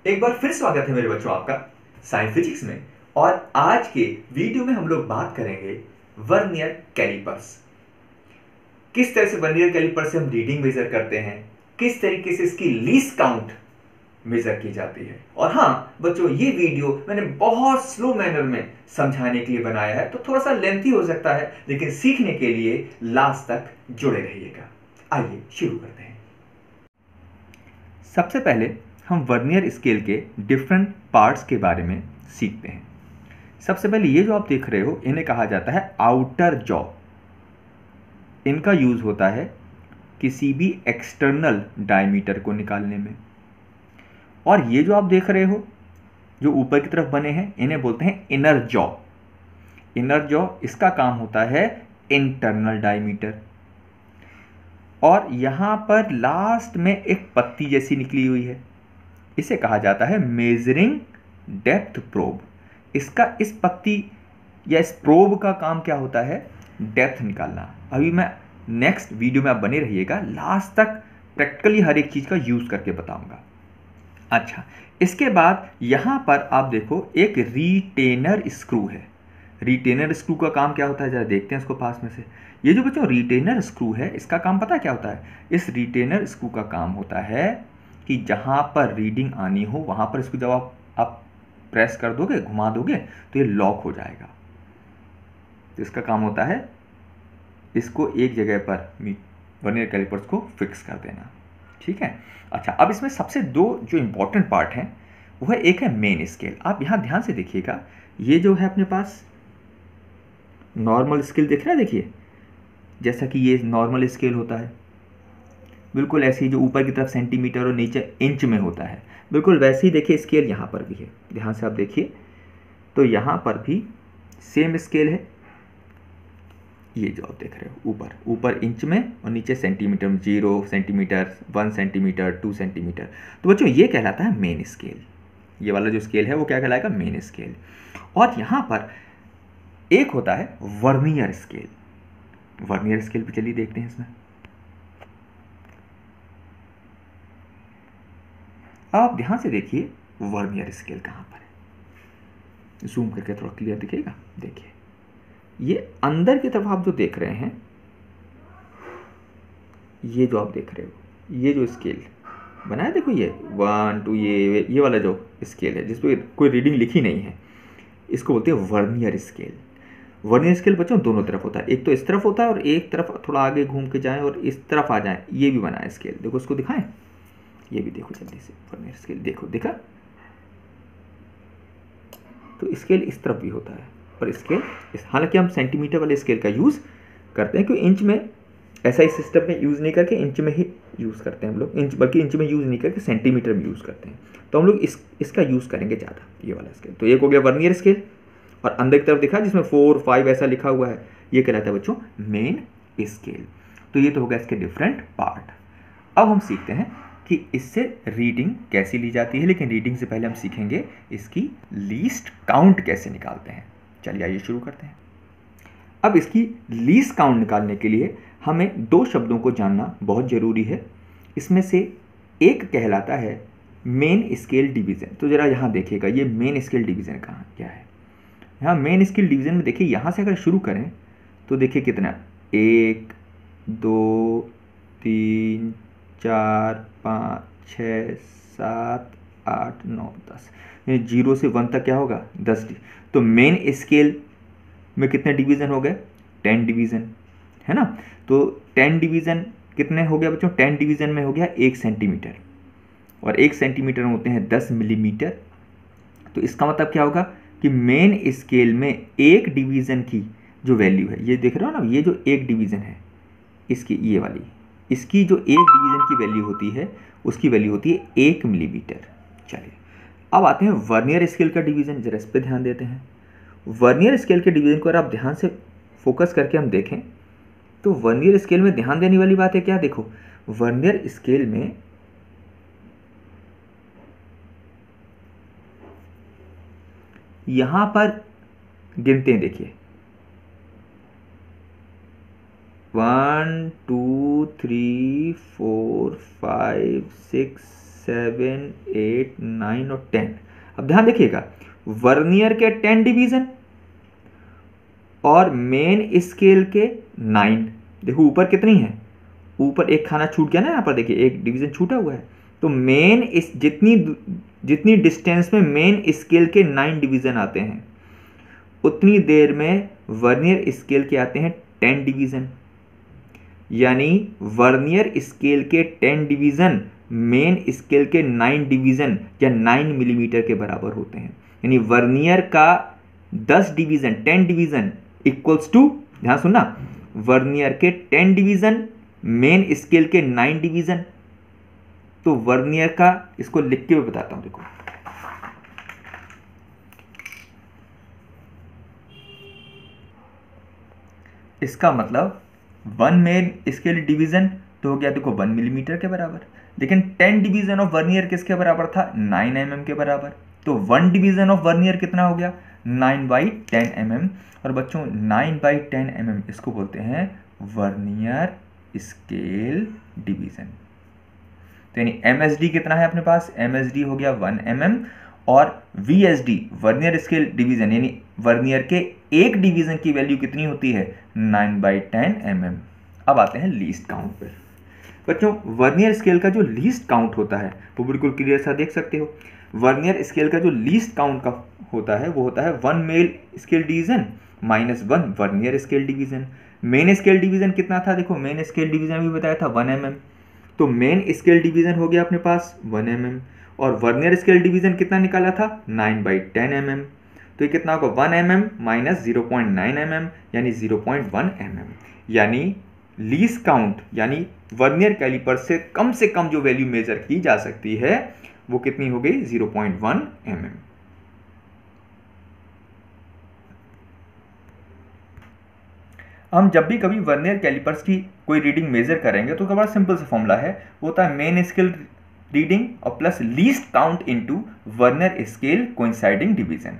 एक बार फिर स्वागत है मेरे बच्चों आपका साइंस फिजिक्स में। और आज के वीडियो में हम लोग बात करेंगे वर्नियर कैलिपर्स। किस तरह से वर्नियर कैलिपर से हम रीडिंग मेजर करते हैं, किस तरीके से इसकी लीस्ट काउंट मेजर की जाती है। और हाँ बच्चों, ये वीडियो मैंने बहुत स्लो मैनर में समझाने के लिए बनाया है, तो थोड़ा सा लेंथी हो सकता है, लेकिन सीखने के लिए लास्ट तक जुड़े रहिएगा। आइए शुरू करते हैं। सबसे पहले हम वर्नियर स्केल के डिफरेंट पार्ट्स के बारे में सीखते हैं। सबसे पहले ये जो आप देख रहे हो, इन्हें कहा जाता है आउटर जॉ। इनका यूज होता है किसी भी एक्सटर्नल डायमीटर को निकालने में। और ये जो आप देख रहे हो, जो ऊपर की तरफ बने हैं, इन्हें बोलते हैं इनर जॉ। इनर जॉ, इसका काम होता है इंटरनल डायमीटर। और यहां पर लास्ट में एक पत्ती जैसी निकली हुई है, इसे कहा जाता है मेजरिंग डेप्थ प्रोब। इसका, इस पत्ती या इस प्रोब का काम क्या होता है? डेप्थ निकालना। अभी मैं नेक्स्ट वीडियो में आप बने रहिएगा, लास्ट तक प्रैक्टिकली हर एक चीज का यूज करके बताऊंगा। अच्छा, इसके बाद यहां पर आप देखो एक रिटेनर स्क्रू है। रिटेनर स्क्रू का काम क्या होता है, जरा देखते हैं इसको पास में से। ये जो बच्चों रिटेनर स्क्रू है, इसका काम पता है क्या होता है? इस रिटेनर स्क्रू का काम होता है कि जहां पर रीडिंग आनी हो वहां पर इसको जब आप प्रेस कर दोगे, घुमा दोगे, तो ये लॉक हो जाएगा। तो इसका काम होता है इसको एक जगह पर वर्नियर कैलिपर्स को फिक्स कर देना। ठीक है। अच्छा, अब इसमें सबसे दो जो इंपॉर्टेंट पार्ट हैं, वो है, एक है मेन स्केल। आप यहां ध्यान से देखिएगा, ये जो है अपने पास नॉर्मल स्केल दिख रहा है, देखिए जैसा कि ये नॉर्मल स्केल होता है, बिल्कुल ऐसे ही जो ऊपर की तरफ सेंटीमीटर और नीचे इंच में होता है, बिल्कुल वैसे ही देखिए स्केल यहाँ पर भी है। ध्यान से आप देखिए, तो यहाँ पर भी सेम स्केल है। ये जो आप देख रहे हो, ऊपर ऊपर इंच में और नीचे सेंटीमीटर में, 0 सेंटीमीटर, 1 सेंटीमीटर, 2 सेंटीमीटर। तो बच्चों ये कहलाता है मेन स्केल। ये वाला जो स्केल है वो क्या कहलाएगा? Main scale. और यहाँ पर एक होता है वर्नियर स्केल। वर्नियर स्केल पे चलिए देखते हैं इसमें। आप ध्यान से देखिए वर्नियर स्केल कहाँ पर है। जूम करके थोड़ा क्लियर दिखेगा। देखिए ये अंदर की तरफ आप जो देख रहे हैं, ये जो आप देख रहे हो, ये जो स्केल बना है, देखो ये 1 2, ये वाला जो स्केल है जिसपे कोई रीडिंग लिखी नहीं है, इसको बोलते हैं वर्नियर स्केल। वर्नियर स्केल बच्चों दोनों तरफ होता है, एक तो इस तरफ होता है और एक तरफ थोड़ा आगे घूम के जाएं और इस तरफ आ जाएं। ये भी बना है स्केल, देखो इसको दिखाएं, ये भी देखो जल्दी से। वर्नियर स्केल देखो, दिखा? तो स्केल इस तरफ भी होता है और स्केल हालांकि हम सेंटीमीटर वाले स्केल का यूज़ करते हैं, क्योंकि इंच में ऐसा ही सिस्टम में यूज़ नहीं करके इंच में ही यूज़ करते हैं हम लोग। इंच, बल्कि इंच में यूज़ नहीं करके सेंटीमीटर में यूज़ करते हैं। तो हम लोग इसका यूज़ करेंगे ज़्यादा, ये वाला स्केल। तो एक हो गया वर्नियर स्केल, और अंदर की तरफ दिखा जिसमें 4 5 ऐसा लिखा हुआ है, ये कहलाता है बच्चों मेन स्केल। तो ये तो हो गया इसके डिफरेंट पार्ट। अब हम सीखते हैं कि इससे रीडिंग कैसी ली जाती है, लेकिन रीडिंग से पहले हम सीखेंगे इसकी लीस्ट काउंट कैसे निकालते हैं। चलिए आइए शुरू करते हैं। अब इसकी लीस्ट काउंट निकालने के लिए हमें दो शब्दों को जानना बहुत ज़रूरी है। इसमें से एक कहलाता है मेन स्केल डिवीज़न। तो ज़रा यहाँ देखिएगा, ये मेन स्केल डिवीज़न कहाँ क्या है। यहाँ मेन स्केल डिवीज़न में देखिए, यहाँ से अगर शुरू करें तो देखिए कितना, 1 2 3 4 5 6 7 8 9 10, 0 से 1 तक क्या होगा? 10। तो मेन स्केल में कितने डिवीज़न हो गए? 10 डिवीज़न, है ना। तो 10 डिवीज़न कितने हो गया बच्चों? 10 डिवीज़न में हो गया 1 सेंटीमीटर, और 1 सेंटीमीटर होते हैं 10 मिलीमीटर। तो इसका मतलब क्या होगा कि मेन स्केल में एक डिवीज़न की जो वैल्यू है, ये देख रहे हो ना, ये जो एक डिवीज़न है इसकी, ये वाली, इसकी जो एक डिवीज़न की वैल्यू होती है, उसकी वैल्यू होती है 1 मिलीमीटर। चलिए अब आते हैं वर्नियर स्केल का डिवीज़न, जरा इस पर ध्यान देते हैं। वर्नियर स्केल के डिवीज़न को अगर आप ध्यान से फोकस करके हम देखें, तो वर्नियर स्केल में ध्यान देने वाली बात है क्या? देखो वर्नियर स्केल में यहां पर गिनते हैं, देखिए 1 2 3 4 5 6 7, 8, 9 और 10। अब ध्यान देखिएगा, वर्नियर के 10 डिवीजन और मेन स्केल के 9। देखो ऊपर कितनी है, ऊपर एक खाना छूट गया ना, यहाँ पर देखिए एक डिवीजन छूटा हुआ है। तो मेन इस जितनी डिस्टेंस में मेन स्केल के 9 डिवीजन आते हैं, उतनी देर में वर्नियर स्केल के आते हैं 10 डिवीजन। यानी वर्नियर स्केल के 10 डिवीजन मेन स्केल के 9 डिवीजन या 9 मिलीमीटर के बराबर होते हैं। यानी वर्नियर का 10 डिवीजन 10 डिवीजन इक्वल्स टू, ध्यान सुनना, वर्नियर के 10 डिवीजन मेन स्केल के 9 डिवीजन। तो वर्नियर का, इसको लिख के मैं बताता हूं, देखो इसका मतलब 1 मेन स्केल डिवीजन तो हो गया देखो 1 मिलीमीटर के बराबर, लेकिन 10 डिवीजन ऑफ वर्नियर किसके बराबर था, 9 mm के बराबर। तो 1 डिवीजन ऑफ वर्नियर कितना हो गया, 9/10 mm। और बच्चों 9/10 mm इसको बोलते हैं वर्नियर स्केल डिवीजन। तो यानी MSD कितना है अपने पास, MSD हो गया 1 mm, और VSD वर्नियर स्केल डिवीजन यानी वर्नियर के एक डिवीजन की वैल्यू कितनी होती है, 9/10 mm। अब आते हैं लीस्ट काउंट पर। बच्चों वर्नियर स्केल का जो लीस्ट काउंट होता है वो बिल्कुल क्लियर सा देख सकते हो। वर्नियर स्केल का जो लीस्ट काउंट का होता है वो होता है 1 main scale division -1 vernier scale division. Main scale division कितना था, देखो मेन स्केल डिवीजन भी बताया था 1 mm। तो मेन स्केल डिवीजन हो गया अपने पास 1 mm, और वर्नियर स्केल डिवीजन कितना निकाला था, 9/10 mm। तो ये कितना होगा, 1 mm - 0.9 mm यानी 0.1 mm। यानी लीस्ट काउंट यानी वर्नियर कैलिपर से कम जो वैल्यू मेजर की जा सकती है वो कितनी हो गई, 0.1 mm। हम जब भी कभी वर्नियर कैलिपर्स की कोई रीडिंग मेजर करेंगे तो बड़ा सिंपल सा फॉर्मूला है, वो होता है मेन स्केल रीडिंग और plus least count into vernier scale coinciding division.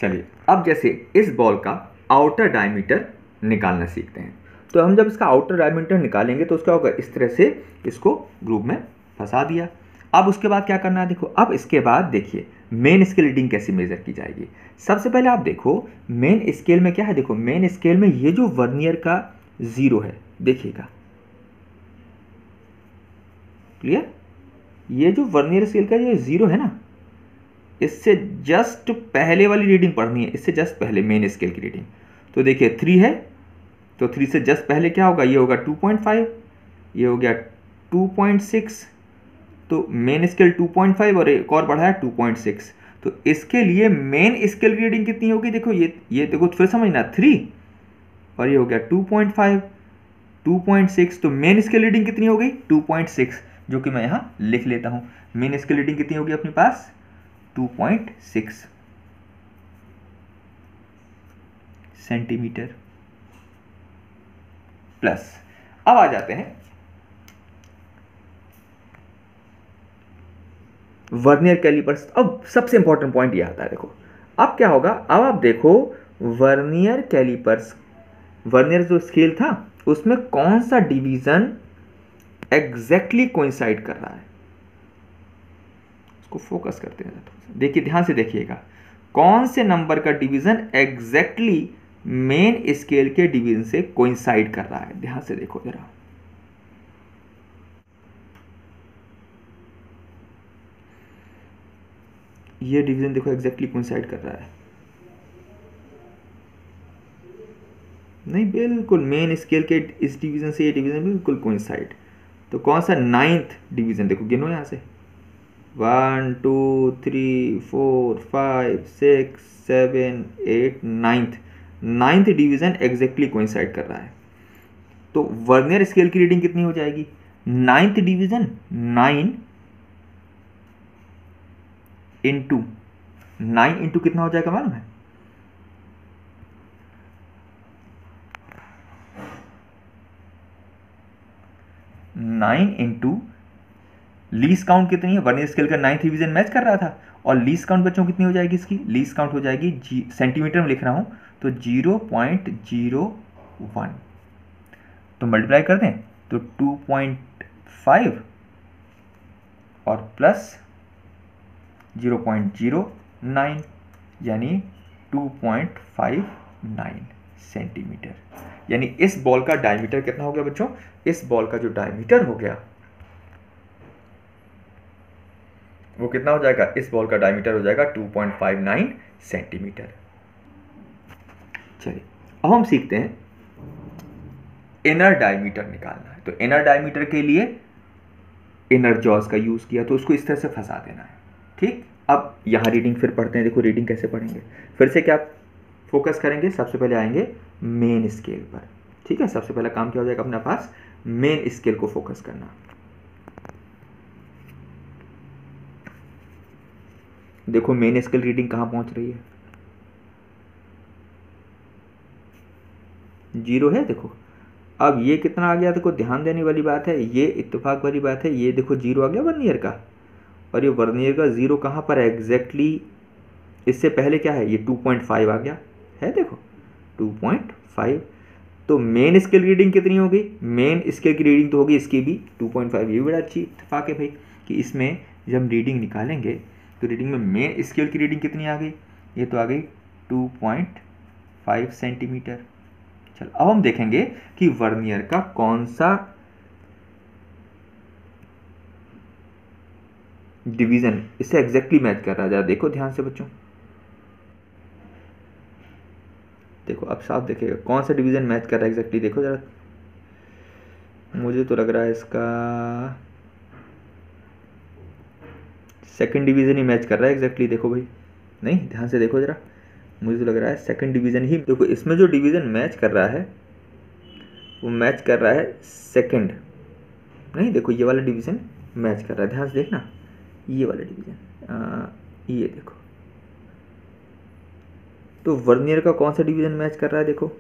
चलिए अब जैसे इस बॉल का आउटर डायमीटर निकालना सीखते हैं। तो हम जब इसका आउटर डायमीटर निकालेंगे तो उसका होगा इस तरह से, इसको ग्रुप में फंसा दिया। अब उसके बाद क्या करना है, देखो अब इसके बाद देखिए मेन स्केल रीडिंग कैसे मेजर की जाएगी। सबसे पहले आप देखो मेन स्केल में क्या है, देखो मेन स्केल में ये जो वर्नियर का 0 है, देखिएगा क्लियर, ये जो वर्नियर स्केल का ये 0 है ना, इससे जस्ट पहले वाली रीडिंग पढ़नी है, इससे जस्ट पहले मेन स्केल की रीडिंग। तो देखिए 3 है, तो 3 से जस्ट पहले क्या होगा, ये होगा 2.5, ये हो गया 2.6, तो मेन स्केल 2.5 और एक और बढ़ा है 2.6। तो इसके लिए मेन स्केल रीडिंग कितनी होगी, देखो ये देखो फिर समझना, 3 और ये हो गया 2.5, 2.6, तो मेन स्केल रीडिंग कितनी हो गई, 2.6, जो कि मैं यहाँ लिख लेता हूँ। मेन स्केल रीडिंग कितनी होगी अपने पास, 2.6 सेंटीमीटर प्लस। अब आ जाते हैं वर्नियर कैलिपर्स। अब सबसे इंपॉर्टेंट पॉइंट ये आता है, देखो अब क्या होगा, अब आप देखो वर्नियर कैलिपर्स, वर्नियर जो स्केल था उसमें कौन सा डिवीजन एग्जैक्टली कोइंसाइड कर रहा है, उसको फोकस करते हैं, देखिए ध्यान से देखिएगा, कौन से नंबर का डिवीजन एग्जैक्टली मेन स्केल के डिवीजन से कोइंसाइड कर रहा है। ध्यान से देखो जरा, ये डिवीजन देखो एग्जैक्टली कोइंसाइड कर रहा है, नहीं बिल्कुल मेन स्केल के इस डिवीजन से ये डिवीजन बिल्कुल कोइंसाइड। तो कौन सा, 9th डिवीजन, देखो गिनो यहाँ से 1 2 3 4 5 6 7 8 9th डिवीजन एग्जैक्टली कोइंसाइड कर रहा है। तो वर्नियर स्केल की रीडिंग कितनी हो जाएगी, 9th डिवीजन 9 इंटू कितना हो जाएगा मालूम है, 9 इंटू लीस्ट काउंट कितनी है, वर्नियर स्केल का 9th डिवीजन मैच कर रहा था, और लीस्ट काउंट बच्चों कितनी हो जाएगी इसकी, लीस्ट काउंट हो जाएगी सेंटीमीटर में लिख रहा हूं तो 0.01, तो मल्टीप्लाई कर दें तो 2.5 और प्लस 0.09 यानी 2.59 सेंटीमीटर। यानी इस बॉल का डायमीटर कितना हो गया बच्चों? इस बॉल का जो डायमीटर हो गया वो कितना हो जाएगा? इस बॉल का डायमीटर हो जाएगा 2.59 सेंटीमीटर। चलिए अब हम सीखते हैं इनर डायमीटर निकालना है। तो इनर डायमीटर के लिए इनर जॉस का यूज किया, तो उसको इस तरह से फंसा देना है। ठीक, अब यहां रीडिंग फिर पढ़ते हैं। देखो रीडिंग कैसे पढ़ेंगे, फिर से क्या फोकस करेंगे? सबसे पहले आएंगे मेन स्केल पर। ठीक है, सबसे पहला काम क्या हो जाएगा अपने पास? मेन स्केल को फोकस करना। देखो मेन स्केल रीडिंग कहां पहुंच रही है? 0 है। देखो अब ये कितना आ गया? देखो ध्यान देने वाली बात है, ये इत्तेफाक वाली बात है। ये देखो 0 आ गया वर्नियर का, और ये वर्नियर का 0 कहां पर है एग्जैक्टली? इससे पहले क्या है? ये 2.5 आ गया है। देखो 2.5। तो मेन स्केल रीडिंग कितनी होगी? मेन स्केल की रीडिंग तो होगी इसकी भी 2.5। ये भी बड़ा अच्छी इत्तेफाक है भाई कि इसमें जब हम रीडिंग निकालेंगे तो रीडिंग में मेन स्केल की रीडिंग कितनी आ गई? ये तो आ गई 2.5 सेंटीमीटर। चल अब हम देखेंगे कि वर्नियर का कौन सा डिवीजन इससे एग्जैक्टली मैच कर रहा है। जरा देखो ध्यान से बच्चों, देखो अब साफ देखिएगा कौन सा डिवीजन मैच कर रहा है एग्जैक्टली। देखो जरा, मुझे तो लग रहा है इसका सेकंड डिवीजन ही मैच कर रहा है एग्जैक्टली। देखो भाई, नहीं ध्यान से देखो जरा, मुझे तो लग रहा है सेकंड डिवीजन ही। देखो इसमें जो डिवीजन मैच कर रहा है वो मैच कर रहा है सेकंड। नहीं देखो ये वाला डिवीजन मैच कर रहा है, ध्यान से देखना, ये वाला डिवीजन, ये देखो। तो वर्नियर का कौन सा डिवीजन मैच कर रहा है? देखो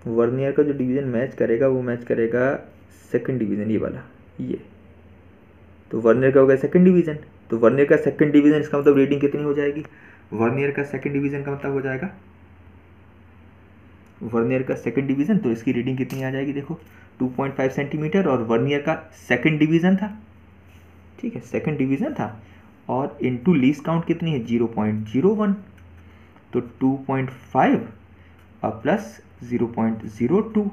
वर्नियर का जो डिवीजन मैच करेगा वो मैच करेगा सेकंड डिवीजन, ये वाला, ये। तो वर्नियर का हो गया सेकंड डिवीजन। तो वर्नियर का सेकंड डिवीजन, इसका मतलब रीडिंग कितनी हो जाएगी? वर्नियर का सेकंड डिवीजन का मतलब हो जाएगा वर्नियर का सेकंड डिवीजन, तो इसकी रीडिंग कितनी आ जाएगी? देखो 2.5 सेंटीमीटर, और वर्नियर का सेकंड डिवीजन था। ठीक है, सेकंड डिवीजन था, और इनटू लीस्ट काउंट कितनी है? 0.01। तो 2.5 और प्लस 0.02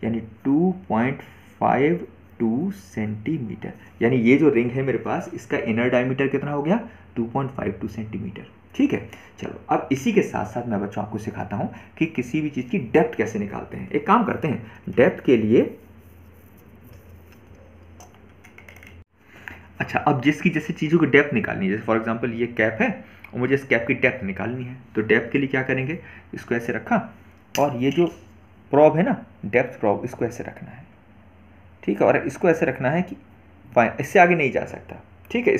यानी 2.52 सेंटीमीटर। यानी ये जो रिंग है मेरे पास, इसका इनर डायमीटर कितना हो गया? 2.52 सेंटीमीटर। ठीक है, चलो अब इसी के साथ साथ मैं बच्चों आपको सिखाता हूं कि किसी भी चीज़ की डेप्थ कैसे निकालते हैं। एक काम करते हैं, डेप्थ के लिए, अच्छा अब जिसकी जैसे चीज़ों की डेप्थ निकालनी है, जैसे फॉर एग्जांपल ये कैप है और मुझे इस कैप की डेप्थ निकालनी है, तो डेप्थ के लिए क्या करेंगे? इसको ऐसे रखा, और ये जो प्रॉब है ना, डेप्थ प्रॉब, इसको ऐसे रखना है। ठीक है, और इसको ऐसे रखना है कि फाइन, इससे आगे नहीं जा सकता। ठीक है,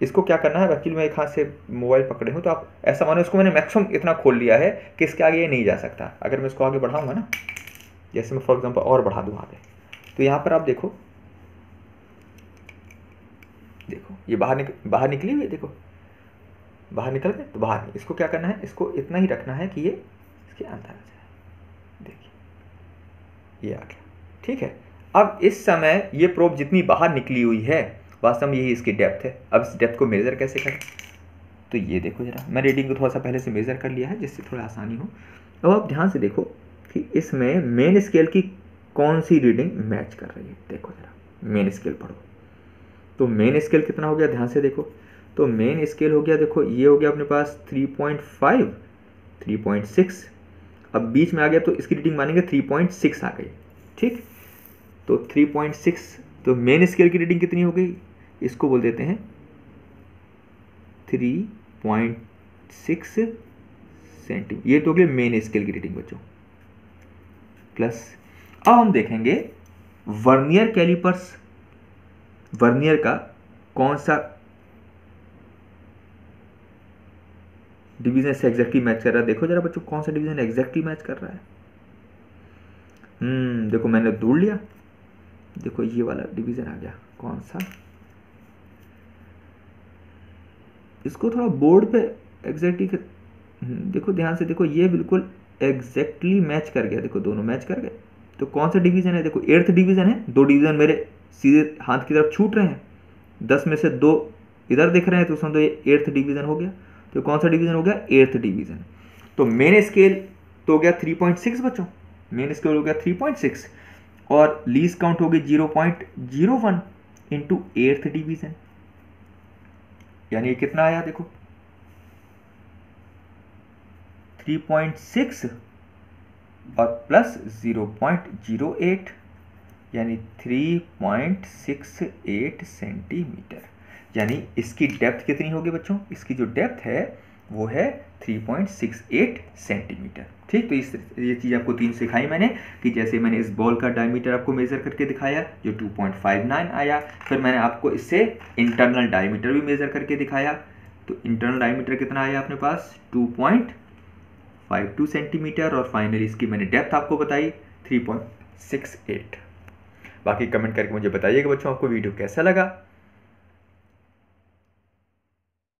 इसको क्या करना है? एक्चुअली मैं एक हाथ से मोबाइल पकड़े हूँ, तो आप ऐसा मानो इसको मैंने मैक्सिमम इतना खोल लिया है कि इसके आगे ये नहीं जा सकता। अगर मैं इसको आगे बढ़ाऊंगा ना, जैसे मैं फॉर एग्जांपल और बढ़ा दूँ आगे, तो यहाँ पर आप देखो, देखो ये बाहर निकली हुई है। देखो बाहर निकल गए, तो बाहर नहीं, इसको क्या करना है? इसको इतना ही रखना है कि ये इसके अंदर आ जाए। देखिए ये आ गया। ठीक है, अब इस समय ये प्रोब जितनी बाहर निकली हुई है, वास्तव में यही इसकी डेप्थ है। अब इस डेप्थ को मेज़र कैसे करें? तो ये देखो जरा, मैं रीडिंग को थोड़ा सा पहले से मेज़र कर लिया है जिससे थोड़ा आसानी हो। अब आप ध्यान से देखो कि इसमें मेन स्केल की कौन सी रीडिंग मैच कर रही है। देखो जरा, मेन स्केल पढ़ो, तो मेन स्केल कितना हो गया? ध्यान से देखो, तो मेन स्केल हो गया, देखो ये हो गया अपने पास 3.5, 3.6। अब बीच में आ गया तो इसकी रीडिंग मानेंगे 3.6 आ गई। ठीक, तो 3.6, तो मेन स्केल की रीडिंग कितनी हो गई? इसको बोल देते हैं 3.6 सेंटीमीटर। ये तो हो गया मेन स्केल की रीडिंग बच्चों। प्लस अब हम देखेंगे वर्नियर कैलिपर्स, वर्नियर का कौन सा डिवीजन से एग्जैक्टली मैच कर रहा है। देखो जरा बच्चों, कौन सा डिवीजन एग्जैक्टली मैच कर रहा है? देखो मैंने ढूंढ लिया, देखो ये वाला डिवीजन आ गया। कौन सा? इसको थोड़ा बोर्ड पे एग्जैक्टली देखो ध्यान से देखो, ये बिल्कुल एग्जैक्टली मैच कर गया। देखो दोनों मैच कर गए। तो कौन सा डिवीजन है? देखो 8th डिवीजन है। 2 डिवीजन मेरे सीधे हाथ की तरफ छूट रहे हैं, 10 में से 2 इधर दिख रहे हैं, तो समझो ये 8th डिवीज़न हो गया। तो कौन सा डिवीज़न हो गया? 8th division. तो मेन स्केल तो हो गया 3.6 बच्चों, मेन स्केल हो गया 3.6 और लीस्ट काउंट होगी 0.01 इंटू 8th डिवीज़न, यानी ये कितना आया देखो 3.6 और प्लस 0.08 यानी 3.68 सेंटीमीटर। यानी इसकी डेप्थ कितनी होगी बच्चों? इसकी जो डेप्थ है वो है 3.68 सेंटीमीटर। ठीक, तो ये चीज़ आपको 3 सिखाई मैंने कि जैसे मैंने इस बॉल का डायमीटर आपको मेज़र करके दिखाया जो 2.59 आया, फिर मैंने आपको इससे इंटरनल डायमीटर भी मेज़र करके दिखाया, तो इंटरनल डायमीटर कितना आया अपने पास 2.52 सेंटीमीटर, और फाइनली इसकी मैंने डेप्थ आपको बताई 3.68। बाकी कमेंट करके मुझे बताइएगा बच्चों आपको वीडियो कैसा लगा।